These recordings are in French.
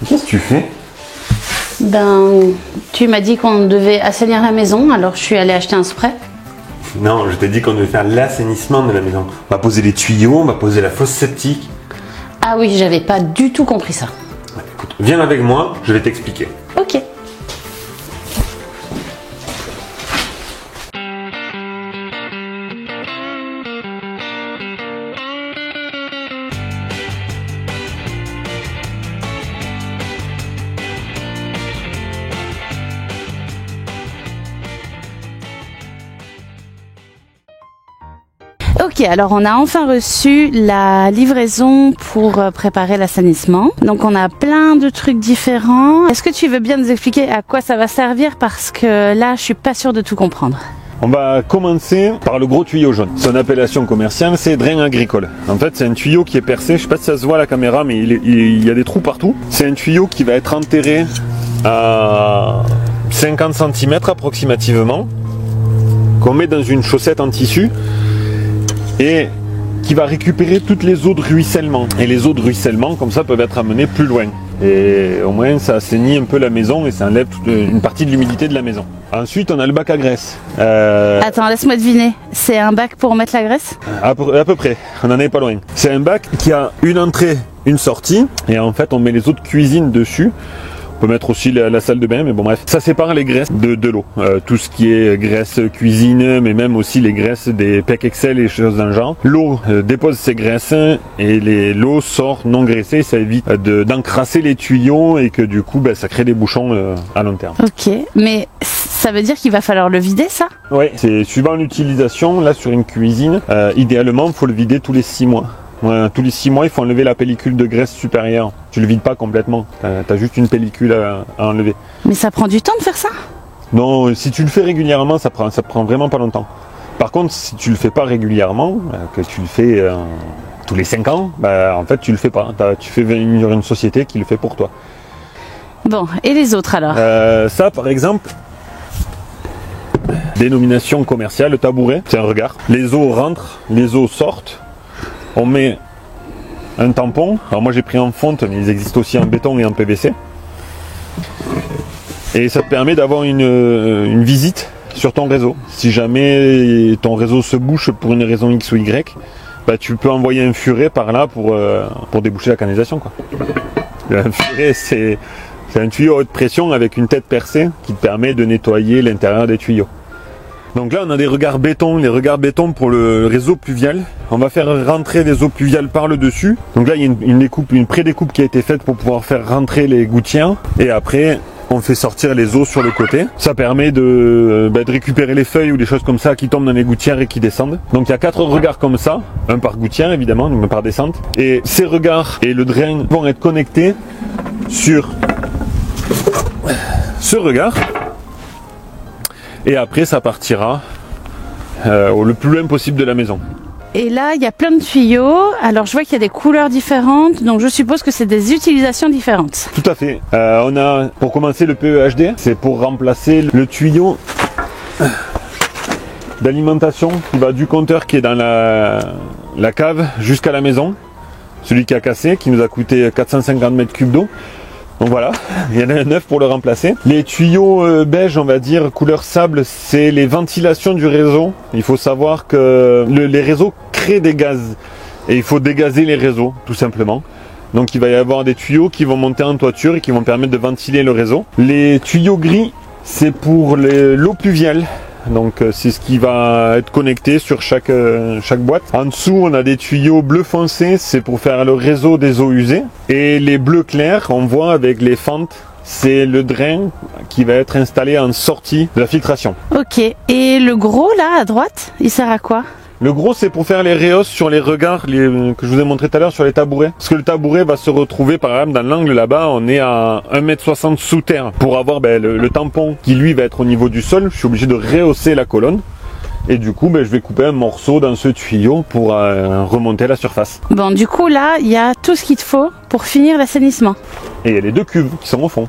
Qu'est-ce que tu fais? Ben, tu m'as dit qu'on devait assainir la maison, alors je suis allée acheter un spray. Non, je t'ai dit qu'on devait faire l'assainissement de la maison. On va poser les tuyaux, on va poser la fosse septique. Ah oui, j'avais pas du tout compris ça. Ouais, écoute, viens avec moi, je vais t'expliquer. Ok. Ok, alors on a enfin reçu la livraison pour préparer l'assainissement. Donc on a plein de trucs différents. Est-ce que tu veux bien nous expliquer à quoi ça va servir? Parce que là, je suis pas sûre de tout comprendre. On va commencer par le gros tuyau jaune. Son appellation commerciale, c'est drain agricole. En fait, c'est un tuyau qui est percé. Je sais pas si ça se voit à la caméra, mais il y a des trous partout. C'est un tuyau qui va être enterré à 50 cm approximativement, qu'on met dans une chaussette en tissu et qui va récupérer toutes les eaux de ruissellement. Et les eaux de ruissellement, comme ça, peuvent être amenées plus loin. Et au moins, ça assainit un peu la maison et ça enlève une partie de l'humidité de la maison. Ensuite, on a le bac à graisse. Attends, laisse-moi deviner. C'est un bac pour mettre la graisse? À peu près, on en est pas loin. C'est un bac qui a une entrée, une sortie. Et en fait, on met les eaux de cuisine dessus. On peut mettre aussi la salle de bain, mais bon bref. Ça sépare les graisses de l'eau. Tout ce qui est graisse cuisine, mais même aussi les graisses des pecs Excel et choses dans le genre. L'eau dépose ses graisses et l'eau sort non graissée. Ça évite d'encrasser les tuyaux et que du coup, ça crée des bouchons à long terme. Ok, mais ça veut dire qu'il va falloir le vider, ça? Oui, c'est suivant l'utilisation. Là, sur une cuisine, idéalement, il faut le vider tous les 6 mois. Ouais, tous les 6 mois, il faut enlever la pellicule de graisse supérieure. Tu le vides pas complètement. T'as juste une pellicule à enlever. Mais ça prend du temps de faire ça? Non, si tu le fais régulièrement, ça prend vraiment pas longtemps. Par contre, si tu le fais pas régulièrement, que tu le fais tous les 5 ans, en fait, tu le fais pas. Tu fais venir une société qui le fait pour toi. Bon, et les autres alors? Ça, par exemple, dénomination commerciale, le tabouret, c'est un regard. Les eaux rentrent, les eaux sortent. On met un tampon. Alors moi j'ai pris en fonte, mais ils existent aussi en béton et en PVC. Et ça te permet d'avoir une visite sur ton réseau. Si jamais ton réseau se bouche pour une raison X ou Y, tu peux envoyer un furet par là pour déboucher la canalisation, quoi. Un furet, c'est un tuyau à haute pression avec une tête percée qui te permet de nettoyer l'intérieur des tuyaux. Donc là, on a des regards béton, les regards béton pour le réseau pluvial. On va faire rentrer des eaux pluviales par le dessus. Donc là, il y a une pré-découpe qui a été faite pour pouvoir faire rentrer les gouttières. Et après, on fait sortir les eaux sur le côté. Ça permet de récupérer les feuilles ou des choses comme ça qui tombent dans les gouttières et qui descendent. Donc il y a 4 regards comme ça, un par gouttière évidemment, donc par descente. Et ces regards et le drain vont être connectés sur ce regard. Et après, ça partira le plus loin possible de la maison. Et là, il y a plein de tuyaux. Alors, je vois qu'il y a des couleurs différentes. Donc, je suppose que c'est des utilisations différentes. Tout à fait. On a, pour commencer, le PEHD. C'est pour remplacer le tuyau d'alimentation qui va du compteur qui est dans la cave jusqu'à la maison. Celui qui a cassé, qui nous a coûté 450 mètres cubes d'eau. Donc voilà, il y en a un neuf pour le remplacer. Les tuyaux beige, on va dire, couleur sable, c'est les ventilations du réseau. Il faut savoir que les réseaux créent des gaz. Et il faut dégazer les réseaux, tout simplement. Donc il va y avoir des tuyaux qui vont monter en toiture et qui vont permettre de ventiler le réseau. Les tuyaux gris, c'est pour l'eau pluviale. Donc c'est ce qui va être connecté sur chaque boîte. En dessous, on a des tuyaux bleu foncé, c'est pour faire le réseau des eaux usées. Et les bleus clairs, on voit avec les fentes, c'est le drain qui va être installé en sortie de la filtration. Ok, et le gros là, à droite, il sert à quoi? Le gros, c'est pour faire les rehausses sur les regards que je vous ai montré tout à l'heure sur les tabourets. Parce que le tabouret va se retrouver, par exemple, dans l'angle là-bas, on est à 1,60 m sous terre. Pour avoir le tampon qui, lui, va être au niveau du sol, je suis obligé de rehausser la colonne. Et du coup, je vais couper un morceau dans ce tuyau pour remonter à la surface. Bon, du coup, là, il y a tout ce qu'il te faut pour finir l'assainissement. Et il y a les 2 cuves qui sont au fond.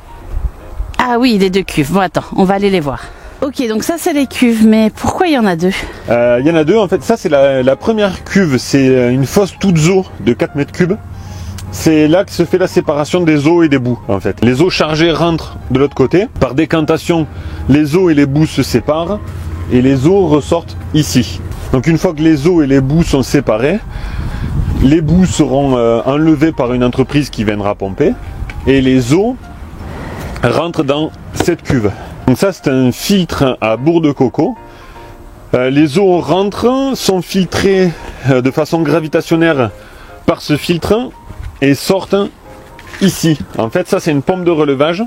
Ah oui, les 2 cuves. Bon, attends, on va aller les voir. Ok, donc ça c'est les cuves, mais pourquoi il y en a 2? Il y en a 2, en fait, ça c'est la première cuve, c'est une fosse toute eau de 4 mètres cubes. c'est là que se fait la séparation des eaux et des boues en fait. Les eaux chargées rentrent de l'autre côté. Par décantation, les eaux et les boues se séparent et les eaux ressortent ici. Donc une fois que les eaux et les boues sont séparées, les boues seront enlevées par une entreprise qui viendra pomper et les eaux rentrent dans cette cuve. Donc ça c'est un filtre à bourre de coco. Les eaux rentrent, sont filtrées de façon gravitationnaire par ce filtre et sortent ici. En fait ça c'est une pompe de relevage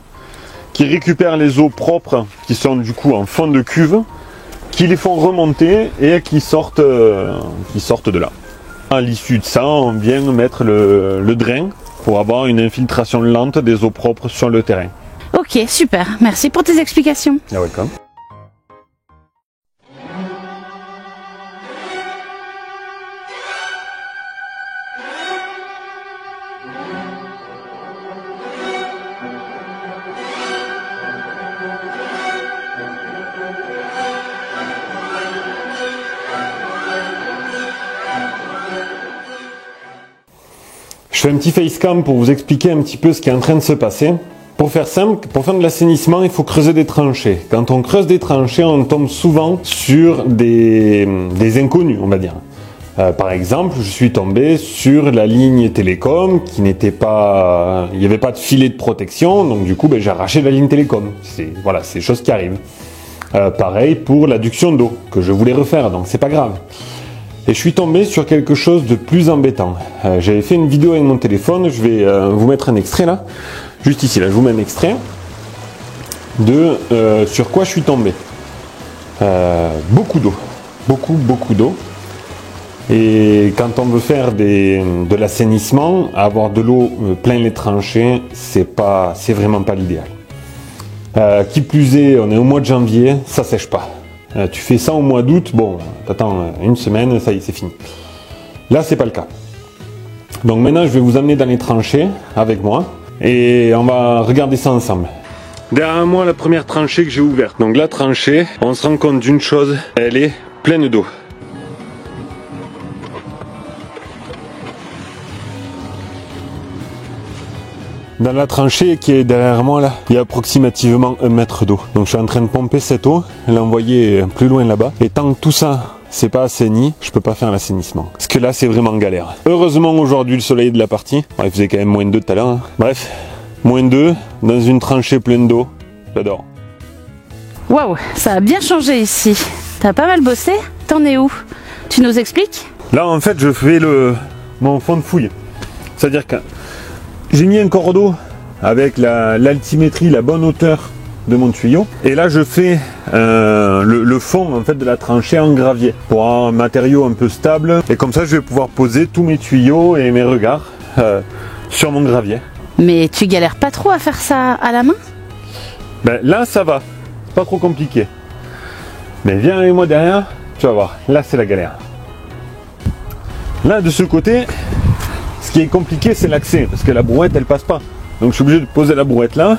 qui récupère les eaux propres qui sont du coup en fond de cuve, qui les font remonter et qui sortent de là. À l'issue de ça, on vient mettre le drain pour avoir une infiltration lente des eaux propres sur le terrain. Ok, super. Merci pour tes explications. You're welcome. Je fais un petit facecam pour vous expliquer un petit peu ce qui est en train de se passer. Pour faire simple, pour faire de l'assainissement, il faut creuser des tranchées. Quand on creuse des tranchées, on tombe souvent sur des inconnus, on va dire. Par exemple, je suis tombé sur la ligne télécom qui n'était pas... Il n'y avait pas de filet de protection, donc du coup, j'ai arraché la ligne télécom. Voilà, c'est des choses qui arrivent. Pareil pour l'adduction d'eau, que je voulais refaire, donc c'est pas grave. Et je suis tombé sur quelque chose de plus embêtant. J'avais fait une vidéo avec mon téléphone, je vais vous mettre un extrait là. Juste ici, là, je vous mets un extrait de sur quoi je suis tombé. Beaucoup d'eau. Beaucoup d'eau. Et quand on veut faire de l'assainissement, avoir de l'eau plein les tranchées, c'est vraiment pas l'idéal. Qui plus est, on est au mois de janvier, ça sèche pas. Tu fais ça au mois d'août, bon, t'attends une semaine, ça y est, c'est fini. Là, c'est pas le cas. Donc maintenant, je vais vous amener dans les tranchées avec moi et on va regarder ça ensemble. Derrière moi, la première tranchée que j'ai ouverte. Donc la tranchée, on se rend compte d'une chose, elle est pleine d'eau. Dans la tranchée qui est derrière moi là, il y a approximativement 1 mètre d'eau. Donc je suis en train de pomper cette eau, l'envoyer plus loin là-bas. Et tant que tout ça, c'est pas assaini, je peux pas faire l'assainissement. Parce que là, c'est vraiment galère. Heureusement aujourd'hui le soleil est de la partie. Bon, il faisait quand même moins de 2 tout à l'heure. Hein. Bref, moins 2 dans une tranchée pleine d'eau. J'adore. Waouh, ça a bien changé ici. T'as pas mal bossé? T'en es où? Tu nous expliques? Là en fait je fais mon fond de fouille. C'est-à-dire que j'ai mis un cordeau avec l'altimétrie, la bonne hauteur de mon tuyau. Et là, je fais le fond en fait de la tranchée en gravier pour avoir un matériau un peu stable. Et comme ça, je vais pouvoir poser tous mes tuyaux et mes regards sur mon gravier. Mais tu galères pas trop à faire ça à la main? Là, ça va. C'est pas trop compliqué. Mais viens avec moi derrière, tu vas voir. Là, c'est la galère. Là, de ce côté... Ce qui est compliqué, c'est l'accès, parce que la brouette, elle passe pas. Donc je suis obligé de poser la brouette là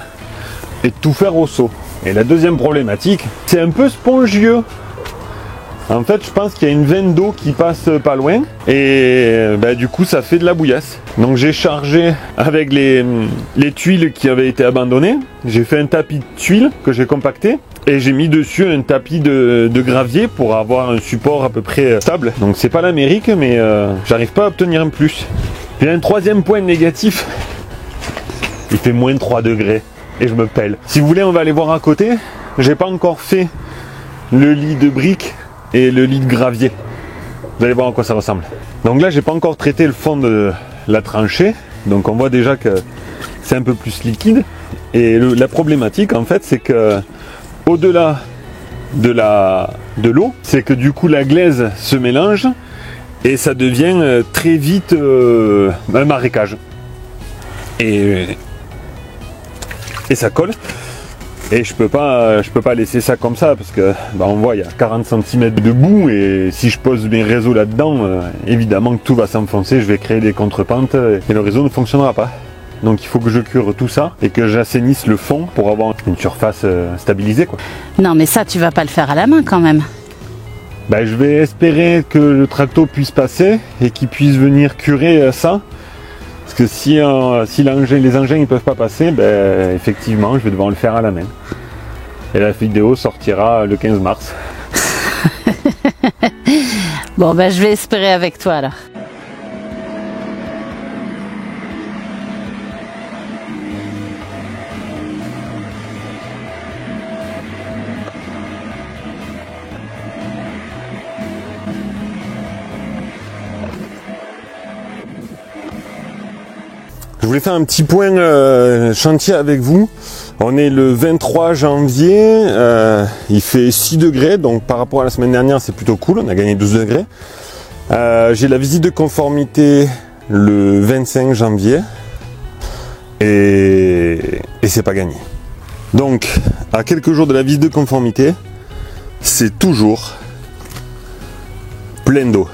et de tout faire au seau. Et la deuxième problématique, c'est un peu spongieux. En fait, je pense qu'il y a une veine d'eau qui passe pas loin et du coup, ça fait de la bouillasse. Donc j'ai chargé avec les tuiles qui avaient été abandonnées. J'ai fait un tapis de tuiles que j'ai compacté. Et j'ai mis dessus un tapis de gravier pour avoir un support à peu près stable. Donc c'est pas l'Amérique, mais j'arrive pas à obtenir un plus. Puis un troisième point négatif, il fait moins 3 degrés et je me pèle. Si vous voulez, on va aller voir à côté. J'ai pas encore fait le lit de briques et le lit de gravier. Vous allez voir à quoi ça ressemble. Donc là, j'ai pas encore traité le fond de la tranchée. Donc on voit déjà que c'est un peu plus liquide. Et la problématique, en fait, c'est que au-delà de l'eau, c'est que du coup la glaise se mélange et ça devient très vite un marécage. Et ça colle. Et je peux pas laisser ça comme ça parce que on voit il y a 40 cm de boue et si je pose mes réseaux là-dedans, évidemment que tout va s'enfoncer, je vais créer des contrepentes et le réseau ne fonctionnera pas. Donc il faut que je cure tout ça et que j'assainisse le fond pour avoir une surface stabilisée quoi. Non mais ça tu vas pas le faire à la main quand même. Je vais espérer que le tracto puisse passer et qu'il puisse venir curer ça Parce que si les engins ne peuvent pas passer, ben, effectivement, je vais devoir le faire à la main. Et la vidéo sortira le 15 mars. Bon, ben, je vais espérer avec toi alors. Je voulais faire un petit point chantier avec vous. On est le 23 janvier, il fait 6 degrés, donc par rapport à la semaine dernière c'est plutôt cool, on a gagné 12 degrés. J'ai la visite de conformité le 25 janvier et c'est pas gagné. Donc à quelques jours de la visite de conformité, c'est toujours plein d'eau.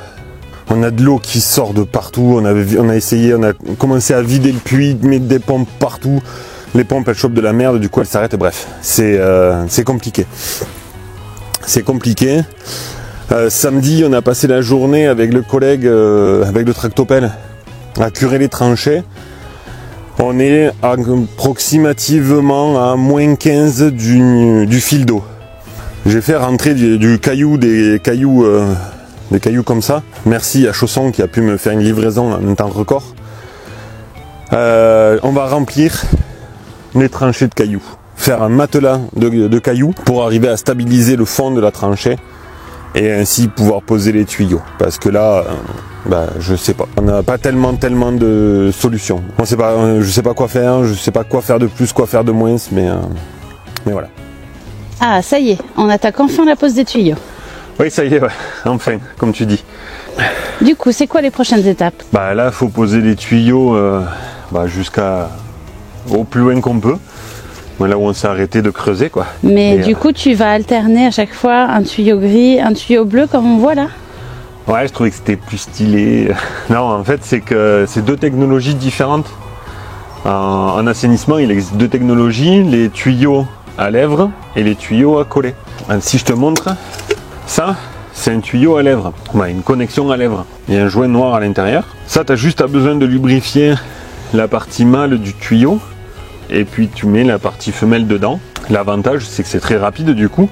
On a de l'eau qui sort de partout, on a essayé, on a commencé à vider le puits, mettre des pompes partout. Les pompes elles chopent de la merde, du coup elles s'arrêtent, bref, c'est compliqué. C'est compliqué. Samedi on a passé la journée avec le collègue, avec le tractopelle, à curer les tranchées. On est approximativement à moins 15 du fil d'eau. J'ai fait rentrer des cailloux comme ça. Merci à Chausson qui a pu me faire une livraison en un temps record. On va remplir les tranchées de cailloux. Faire un matelas de cailloux pour arriver à stabiliser le fond de la tranchée et ainsi pouvoir poser les tuyaux. Parce que là, je sais pas. On n'a pas tellement de solutions. Je sais pas quoi faire, je sais pas quoi faire de plus, quoi faire de moins, mais voilà. Ah, ça y est, on attaque enfin la pose des tuyaux. Oui, ça y est, ouais. Enfin, comme tu dis. Du coup, c'est quoi les prochaines étapes? Là, il faut poser les tuyaux au plus loin qu'on peut. Là où on s'est arrêté de creuser, quoi. Mais du coup, tu vas alterner à chaque fois un tuyau gris, un tuyau bleu, comme on voit là? Ouais, je trouvais que c'était plus stylé. Non, en fait, c'est que c'est deux technologies différentes. En assainissement, il existe deux technologies, les tuyaux à lèvres et les tuyaux à coller. Si je te montre, ça, c'est un tuyau à lèvres, une connexion à lèvres. Il y a un joint noir à l'intérieur. Ça, tu as juste besoin de lubrifier la partie mâle du tuyau et puis tu mets la partie femelle dedans. L'avantage, c'est que c'est très rapide du coup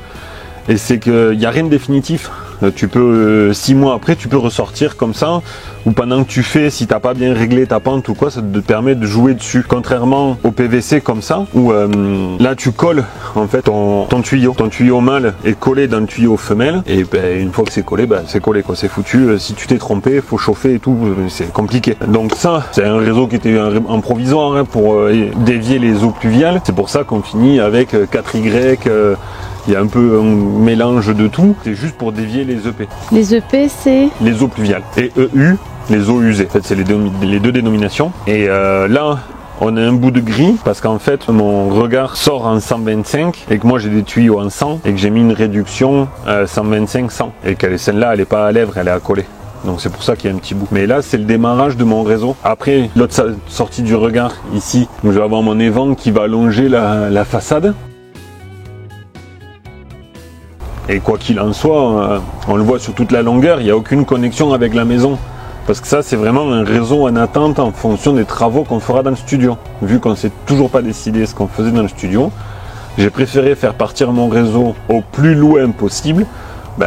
et c'est qu'il n'y a rien de définitif. Tu peux, 6 mois après, tu peux ressortir comme ça, ou pendant que tu fais, si t'as pas bien réglé ta pente ou quoi, ça te permet de jouer dessus. Contrairement au PVC comme ça, où là tu colles en fait ton tuyau mâle est collé dans le tuyau femelle, et une fois que c'est collé, c'est collé quoi, c'est foutu. Si tu t'es trompé, faut chauffer et tout, c'est compliqué. Donc ça, c'est un réseau qui était en provisoire pour dévier les eaux pluviales. C'est pour ça qu'on finit avec 4Y. Il y a un peu un mélange de tout, c'est juste pour dévier les EP. Les EP, c'est les eaux pluviales. Et EU, les eaux usées. En fait, c'est les deux dénominations. Et là, on a un bout de gris, parce qu'en fait, mon regard sort en 125, et que moi j'ai des tuyaux en 100, et que j'ai mis une réduction 125-100. Et que celle-là, elle n'est pas à lèvres, elle est à coller. Donc c'est pour ça qu'il y a un petit bout. Mais là, c'est le démarrage de mon réseau. Après, l'autre sortie du regard, ici, je vais avoir mon évent qui va allonger la façade. Et quoi qu'il en soit, on le voit sur toute la longueur, il n'y a aucune connexion avec la maison. Parce que ça, c'est vraiment un réseau en attente en fonction des travaux qu'on fera dans le studio. Vu qu'on ne s'est toujours pas décidé ce qu'on faisait dans le studio, j'ai préféré faire partir mon réseau au plus loin possible.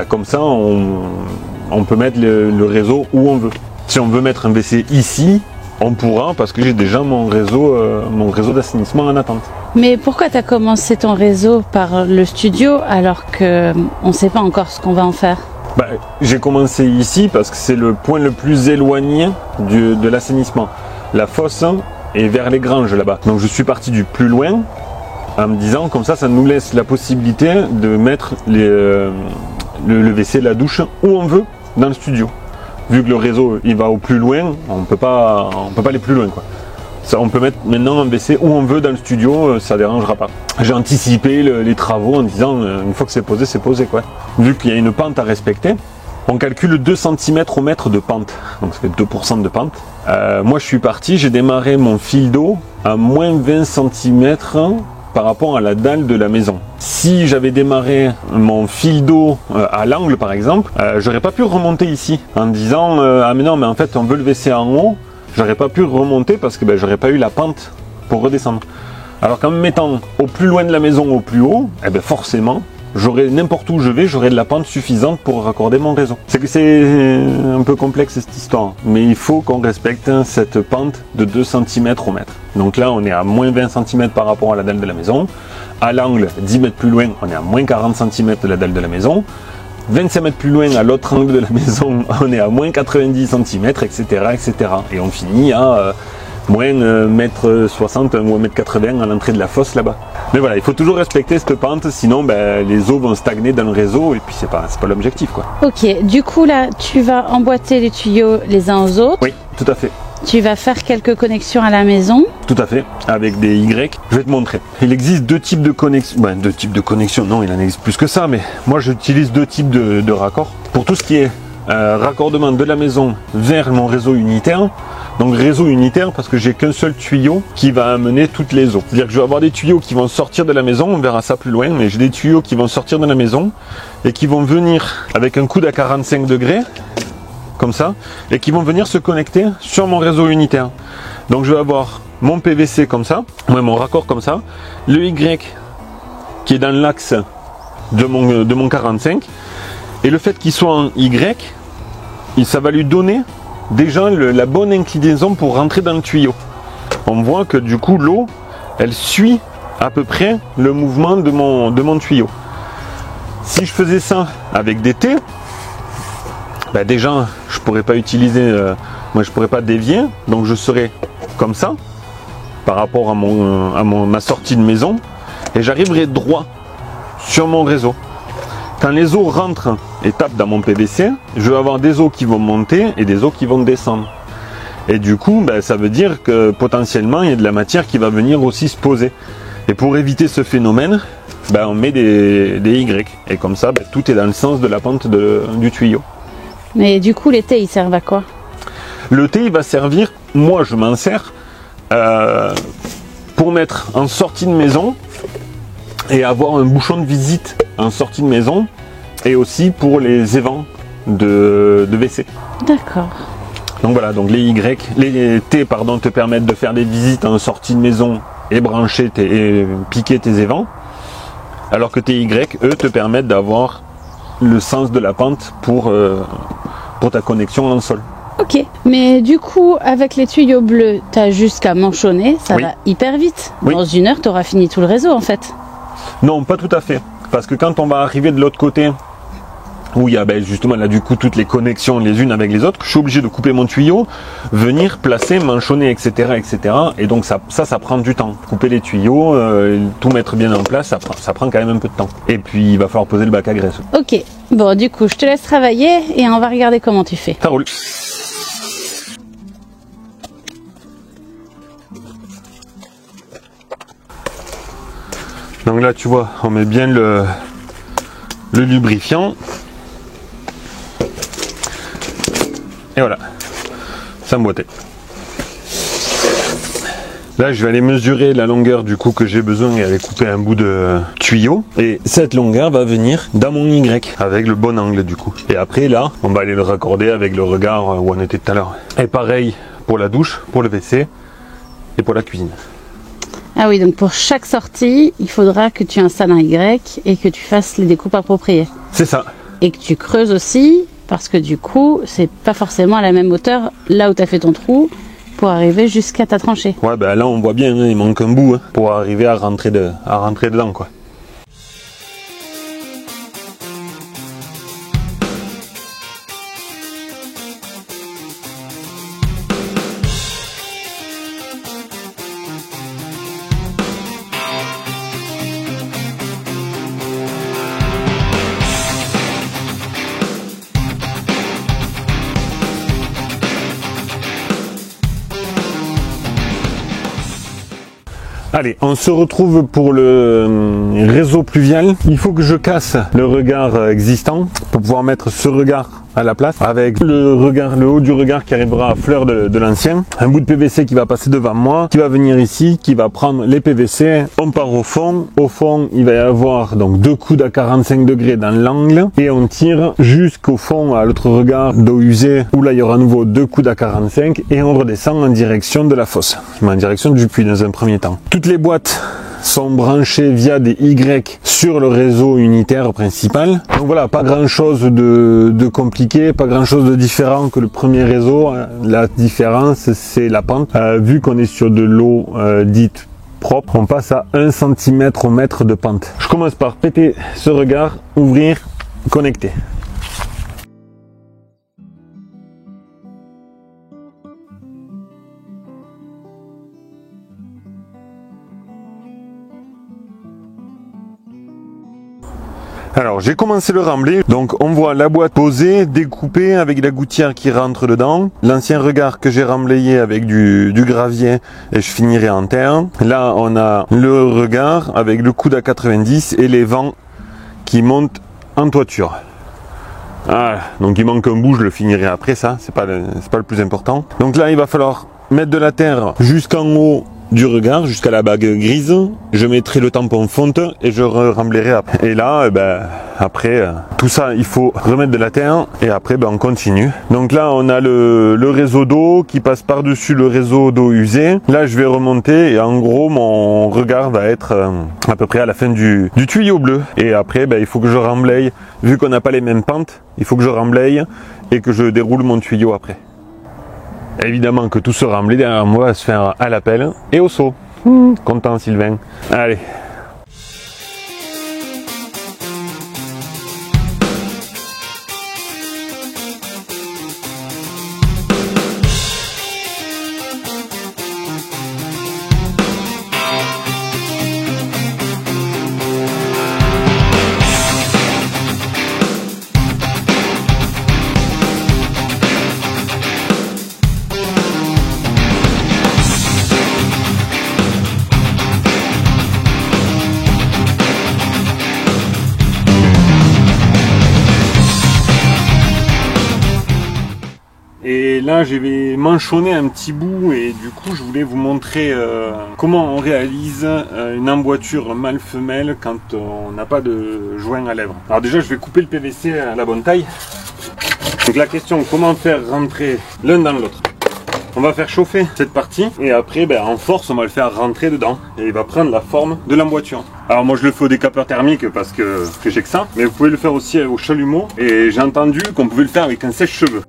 Comme ça, on peut mettre le réseau où on veut. Si on veut mettre un WC ici, on pourra, parce que j'ai déjà mon réseau d'assainissement en attente. Mais pourquoi tu as commencé ton réseau par le studio alors qu'on ne sait pas encore ce qu'on va en faire? J'ai commencé ici parce que c'est le point le plus éloigné de l'assainissement. La fosse est vers les granges là-bas. Donc je suis parti du plus loin en me disant comme ça nous laisse la possibilité de mettre le WC, la douche où on veut dans le studio. Vu que le réseau il va au plus loin, on peut pas aller plus loin quoi. Ça, on peut mettre maintenant un WC où on veut dans le studio, ça dérangera pas. J'ai anticipé les travaux en disant une fois que c'est posé quoi. Vu qu'il y a une pente à respecter, on calcule 2 cm au mètre de pente, donc ça fait 2% de pente. Moi je suis parti, j'ai démarré mon fil d'eau à moins 20 cm par rapport à la dalle de la maison. Si j'avais démarré mon fil d'eau à l'angle par exemple, j'aurais pas pu remonter ici en disant ah mais non mais en fait on veut le WC en haut. j'aurais pas pu remonter parce que j'aurais pas eu la pente pour redescendre. Alors qu'en me mettant au plus loin de la maison, au plus haut, forcément, n'importe où je vais, j'aurai de la pente suffisante pour raccorder mon réseau. C'est que c'est un peu complexe cette histoire, mais il faut qu'on respecte cette pente de 2 cm au mètre. Donc là, on est à moins 20 cm par rapport à la dalle de la maison. À l'angle, 10 mètres plus loin, on est à moins 40 cm de la dalle de la maison. 25 mètres plus loin, à l'autre angle de la maison, on est à moins 90 cm, etc., etc. Et on finit à moins 1m60 ou 1m80 à l'entrée de la fosse là-bas. Mais voilà, il faut toujours respecter cette pente, sinon les eaux vont stagner dans le réseau et puis c'est pas l'objectif, quoi. Ok, du coup là, tu vas emboîter les tuyaux les uns aux autres. Oui, tout à fait. Tu vas faire quelques connexions à la maison. Tout à fait, avec des Y. Je vais te montrer. Il existe 2 types de connexions. 2 types de connexions, non, il en existe plus que ça, mais moi j'utilise 2 types de raccords. Pour tout ce qui est raccordement de la maison vers mon réseau unitaire. Donc réseau unitaire parce que j'ai qu'un seul tuyau qui va amener toutes les eaux. C'est-à-dire que je vais avoir des tuyaux qui vont sortir de la maison, on verra ça plus loin, mais j'ai des tuyaux qui vont sortir de la maison et qui vont venir avec un coude à 45 degrés, comme ça, et qui vont venir se connecter sur mon réseau unitaire. Donc je vais avoir mon PVC comme ça, mon raccord comme ça, le Y qui est dans l'axe de mon 45, et le fait qu'il soit en Y, ça va lui donner déjà la bonne inclinaison pour rentrer dans le tuyau. On voit que du coup l'eau, elle suit à peu près le mouvement de mon tuyau. Si je faisais ça avec des T, déjà je pourrais pas utiliser, je pourrais pas dévier, donc je serais comme ça par rapport à ma sortie de maison et j'arriverai droit sur mon réseau. Quand les eaux rentrent et tapent dans mon PVC, je vais avoir des eaux qui vont monter et des eaux qui vont descendre. Et du coup, ça veut dire que potentiellement, il y a de la matière qui va venir aussi se poser. Et pour éviter ce phénomène, on met des Y. Et comme ça, tout est dans le sens de la pente du tuyau. Mais du coup, les T, ils servent à quoi? Le T, il va servir, moi je m'en sers, pour mettre en sortie de maison et avoir un bouchon de visite en sortie de maison et aussi pour les évents de WC. D'accord. Donc voilà, donc les T te permettent de faire des visites en sortie de maison et brancher et piquer tes évents, alors que tes Y, eux, te permettent d'avoir le sens de la pente pour ta connexion en sol. Ok, mais du coup, avec les tuyaux bleus, tu as juste qu'à manchonner, ça va hyper vite. Oui. Dans 1 heure, tu auras fini tout le réseau en fait. Non, pas tout à fait. Parce que quand on va arriver de l'autre côté, où il y a justement là du coup toutes les connexions les unes avec les autres, je suis obligé de couper mon tuyau, venir placer, manchonner, etc. etc. Et donc ça prend du temps. Couper les tuyaux, tout mettre bien en place, ça prend quand même un peu de temps. Et puis il va falloir poser le bac à graisse. Ok, bon du coup je te laisse travailler et on va regarder comment tu fais. Ça roule. Donc là tu vois, on met bien le lubrifiant. Et voilà, ça emboîté. Là je vais aller mesurer la longueur du coup que j'ai besoin et aller couper un bout de tuyau. Et cette longueur va venir dans mon Y avec le bon angle du coup. Et après là, on va aller le raccorder avec le regard où on était tout à l'heure. Et pareil pour la douche, pour le WC et pour la cuisine. Ah oui, donc pour chaque sortie, il faudra que tu installes un Y et que tu fasses les découpes appropriées. C'est ça. Et que tu creuses aussi, parce que du coup, c'est pas forcément à la même hauteur là où tu as fait ton trou pour arriver jusqu'à ta tranchée. Ouais, là on voit bien, il manque un bout pour arriver à rentrer dedans quoi. Allez, on se retrouve pour le réseau pluvial. Il faut que je casse le regard existant pour pouvoir mettre ce regard à la place, avec le haut du regard qui arrivera à fleur de l'ancien, un bout de PVC qui va passer devant moi, qui va venir ici, qui va prendre les PVC, on part au fond, il va y avoir donc 2 coudes à 45 degrés dans l'angle, et on tire jusqu'au fond à l'autre regard d'eau usée, où là il y aura à nouveau 2 coudes à 45, et on redescend en direction de la fosse, mais en direction du puits dans un premier temps. Toutes les boîtes sont branchés via des Y sur le réseau unitaire principal. Donc voilà, pas grand chose de compliqué, pas grand chose de différent que le premier réseau. La différence, c'est la pente. Vu qu'on est sur de l'eau dite propre, on passe à 1 cm au mètre de pente. Je commence par péter ce regard, ouvrir, connecter. Alors j'ai commencé le remblai, donc on voit la boîte posée, découpée avec la gouttière qui rentre dedans, l'ancien regard que j'ai remblayé avec du gravier et je finirai en terre. Là on a le regard avec le coude à 90 et les vents qui montent en toiture. Voilà, donc il manque un bout, je le finirai après, ça c'est pas le plus important. Donc là il va falloir mettre de la terre jusqu'en haut du regard jusqu'à la bague grise, je mettrai le tampon fonte et je remblayerai après. Et là, après, tout ça, il faut remettre de la terre et après, on continue. Donc là, on a le réseau d'eau qui passe par-dessus le réseau d'eau usée. Là, je vais remonter et en gros, mon regard va être à peu près à la fin du tuyau bleu. Et après, il faut que je remblaye. Vu qu'on n'a pas les mêmes pentes, il faut que je remblaye et que je déroule mon tuyau après. Évidemment que tout ce remblai derrière moi va se faire à la pelle et au seau. Content Sylvain. Allez. Et là, je vais manchonner un petit bout et du coup, je voulais vous montrer comment on réalise une emboîture mâle-femelle quand on n'a pas de joint à lèvres. Alors déjà, je vais couper le PVC à la bonne taille. Donc la question, comment faire rentrer l'un dans l'autre? On va faire chauffer cette partie et après, en force, on va le faire rentrer dedans et il va prendre la forme de l'emboîture. Alors moi, je le fais au décapeur thermique parce que j'ai que ça, mais vous pouvez le faire aussi au chalumeau et j'ai entendu qu'on pouvait le faire avec un sèche-cheveux.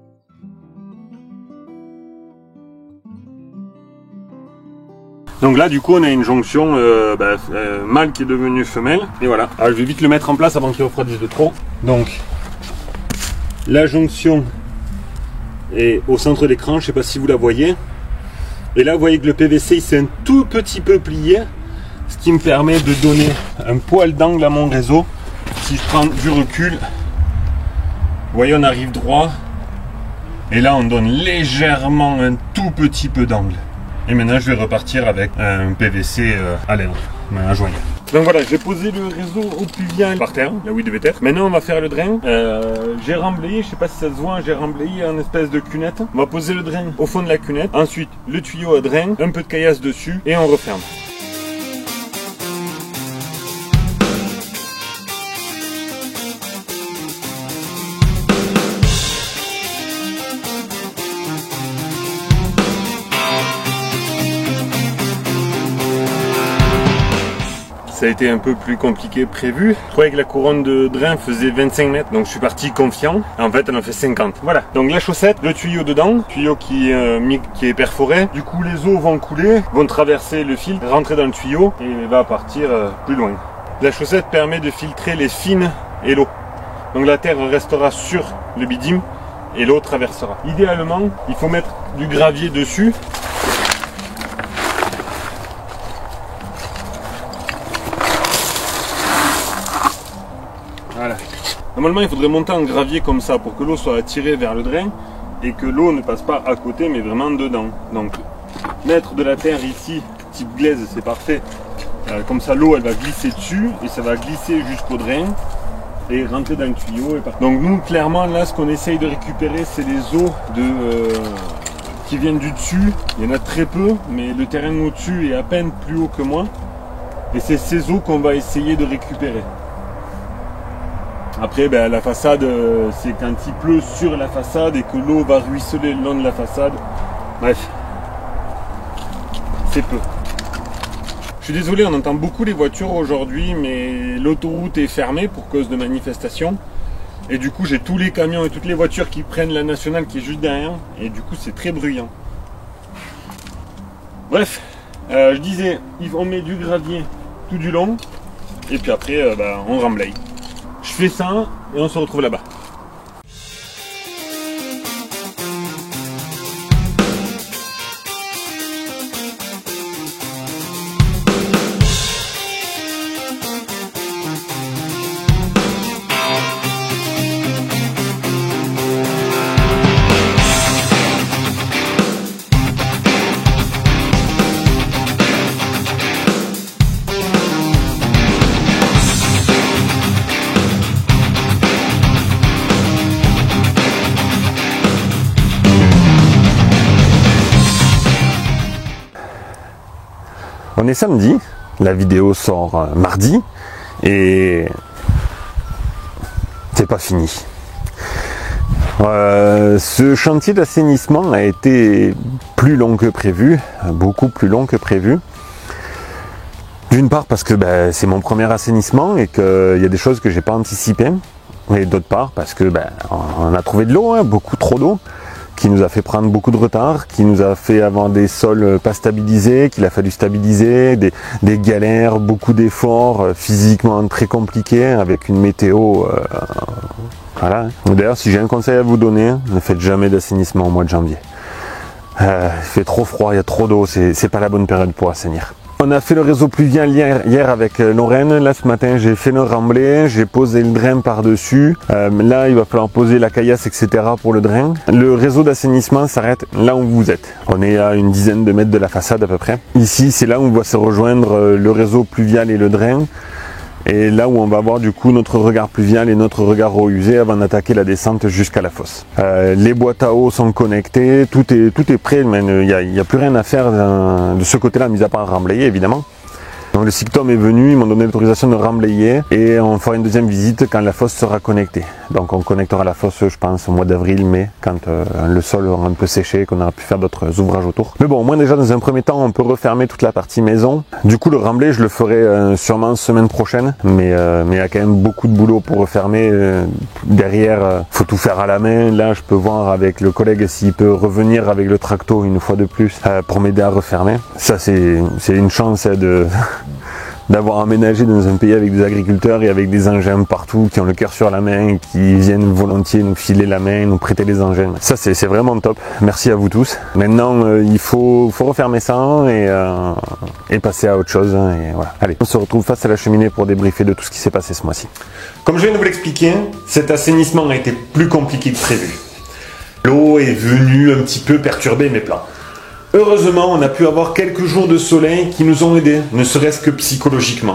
Donc là du coup on a une jonction mâle qui est devenue femelle et voilà. Alors je vais vite le mettre en place avant qu'il refroidisse de trop. Donc la jonction est au centre de l'écran, je sais pas si vous la voyez. Et là vous voyez que le PVC il s'est un tout petit peu plié, ce qui me permet de donner un poil d'angle à mon réseau. Si je prends du recul, vous voyez on arrive droit et là on donne légèrement un tout petit peu d'angle. Et maintenant je vais repartir avec un PVC à lèvres, un joint. Donc voilà, j'ai posé le réseau au pluvial par terre, là où il devait être. Maintenant on va faire le drain. J'ai remblayé, je sais pas si ça se voit, j'ai remblayé en espèce de cunette. On va poser le drain au fond de la cunette. Ensuite le tuyau à drain, un peu de caillasse dessus et on referme. Ça a été un peu plus compliqué que prévu. Je croyais que la couronne de drain faisait 25 mètres, donc je suis parti confiant. En fait, elle en fait 50. Voilà. Donc la chaussette, le tuyau dedans, tuyau qui est perforé. Du coup, les eaux vont couler, vont traverser le fil, rentrer dans le tuyau et va partir plus loin. La chaussette permet de filtrer les fines et l'eau. Donc la terre restera sur le bidime et l'eau traversera. Idéalement, il faut mettre du gravier dessus. Voilà. Normalement, il faudrait monter en gravier comme ça pour que l'eau soit attirée vers le drain et que l'eau ne passe pas à côté mais vraiment dedans. Donc, mettre de la terre ici, type glaise, c'est parfait. Comme ça, l'eau elle va glisser dessus et ça va glisser jusqu'au drain. et rentrer dans le tuyau. Donc nous, clairement, là, ce qu'on essaye de récupérer, c'est les eaux qui viennent du dessus. Il y en a très peu, mais le terrain au-dessus est à peine plus haut que moi. Et c'est ces eaux qu'on va essayer de récupérer. Après, ben, la façade, c'est quand il pleut sur la façade et que l'eau va ruisseler le long de la façade. Bref, c'est peu. Je suis désolé, on entend beaucoup les voitures aujourd'hui, mais l'autoroute est fermée pour cause de manifestations. Et du coup, j'ai tous les camions et toutes les voitures qui prennent la nationale qui est juste derrière. Et du coup, c'est très bruyant. Bref, je disais, on met du gravier tout du long. Et puis après, on remblaye. Je fais ça et on se retrouve là-bas. On est samedi, la vidéo sort mardi et c'est pas fini. Ce chantier d'assainissement a été plus long que prévu, beaucoup plus long que prévu. D'une part parce que c'est mon premier assainissement et qu'il y a des choses que j'ai pas anticipées, et d'autre part parce que on a trouvé de l'eau, beaucoup trop d'eau, qui nous a fait prendre beaucoup de retard, qui nous a fait avoir des sols pas stabilisés, qu'il a fallu stabiliser, des galères, beaucoup d'efforts physiquement très compliqués avec une météo. Voilà. D'ailleurs, si j'ai un conseil à vous donner, ne faites jamais d'assainissement au mois de janvier. Il fait trop froid, il y a trop d'eau, c'est pas la bonne période pour assainir. On a fait le réseau pluvial hier avec Lorraine. Là, ce matin, j'ai fait le remblai, j'ai posé le drain par-dessus. Là, il va falloir poser la caillasse, etc. pour le drain. Le réseau d'assainissement s'arrête là où vous êtes. On est à une dizaine de mètres de la façade à peu près. Ici, c'est là où va se rejoindre le réseau pluvial et le drain. Et là où on va voir du coup notre regard pluvial et notre regard eau usée avant d'attaquer la descente jusqu'à la fosse. Les boîtes à eau sont connectées, tout est prêt, mais il n'y a plus rien à faire de ce côté-là, mis à part remblayer évidemment. Donc le Sictom est venu, ils m'ont donné l'autorisation de remblayer et on fera une deuxième visite quand la fosse sera connectée. Donc on connectera la fosse, je pense, au mois d'avril, mai, quand le sol aura un peu séché, qu'on aura pu faire d'autres ouvrages autour. Mais bon, au moins déjà dans un premier temps, on peut refermer toute la partie maison. Du coup, le remblai, je le ferai sûrement semaine prochaine, mais il y a quand même beaucoup de boulot pour refermer. Derrière, faut tout faire à la main. Là, je peux voir avec le collègue s'il peut revenir avec le tracto une fois de plus pour m'aider à refermer. Ça, c'est une chance d'avoir aménagé dans un pays avec des agriculteurs et avec des engins partout qui ont le cœur sur la main, qui viennent volontiers nous filer la main, nous prêter les engins. Ça c'est vraiment top. Merci à vous tous. Maintenant il faut refermer ça et passer à autre chose. Et voilà. Allez, on se retrouve face à la cheminée pour débriefer de tout ce qui s'est passé ce mois-ci. Comme je viens de vous l'expliquer, cet assainissement a été plus compliqué que prévu. L'eau est venue un petit peu perturber mes plans. Heureusement, on a pu avoir quelques jours de soleil qui nous ont aidés, ne serait-ce que psychologiquement.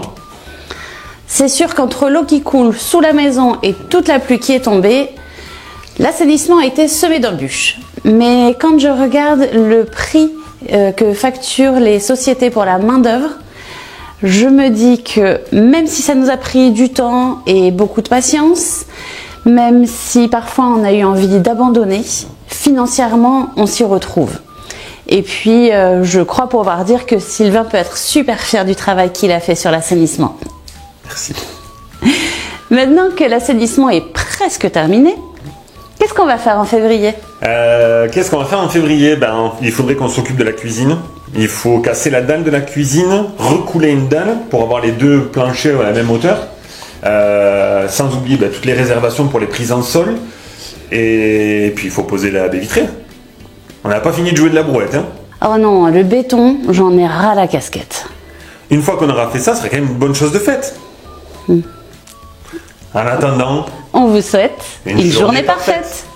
C'est sûr qu'entre l'eau qui coule sous la maison et toute la pluie qui est tombée, l'assainissement a été semé d'embûches. Mais quand je regarde le prix que facturent les sociétés pour la main-d'œuvre, je me dis que même si ça nous a pris du temps et beaucoup de patience, même si parfois on a eu envie d'abandonner, financièrement on s'y retrouve. Et puis, je crois pouvoir dire que Sylvain peut être super fier du travail qu'il a fait sur l'assainissement. Merci. Maintenant que l'assainissement est presque terminé, qu'est-ce qu'on va faire en février ? Qu'est-ce qu'on va faire en février ? Il faudrait qu'on s'occupe de la cuisine. Il faut casser la dalle de la cuisine, recouler une dalle pour avoir les deux planchers à la même hauteur. Sans oublier toutes les réservations pour les prises en sol. Et puis, il faut poser la baie vitrée. On n'a pas fini de jouer de la brouette, hein. Oh non, le béton, j'en ai ras la casquette. Une fois qu'on aura fait ça, ce serait quand même une bonne chose de faite. En attendant, on vous souhaite une journée parfaite.